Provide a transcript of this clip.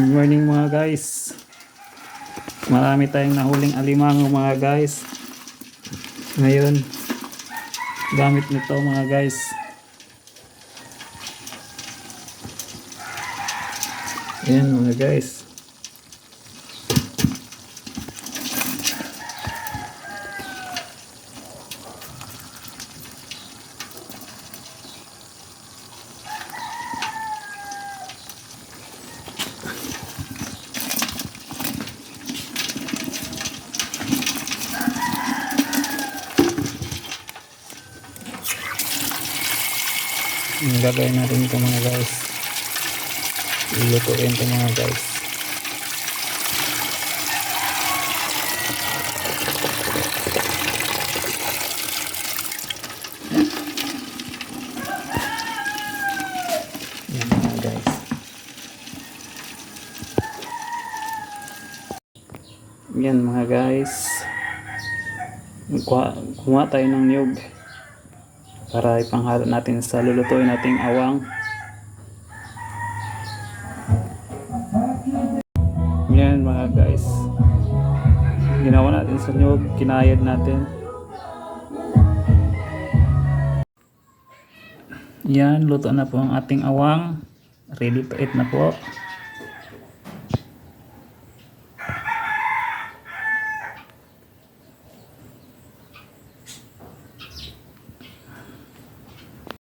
Good morning mga guys. Marami tayong nahuling alimango mga guys. Ngayon, gamit nito mga guys. Ayan mga guys. Ang gagawin natin ito mga guys, ilutuin ito mga guys. Yan mga guys. Yan mga guys, kuha tayo ng niyog para ipanghalo natin sa lulutuin nating awang. Yan mga guys, ginawa natin sa nyug, kinayad natin. Yan, luto na po ang ating awang, ready to eat na po.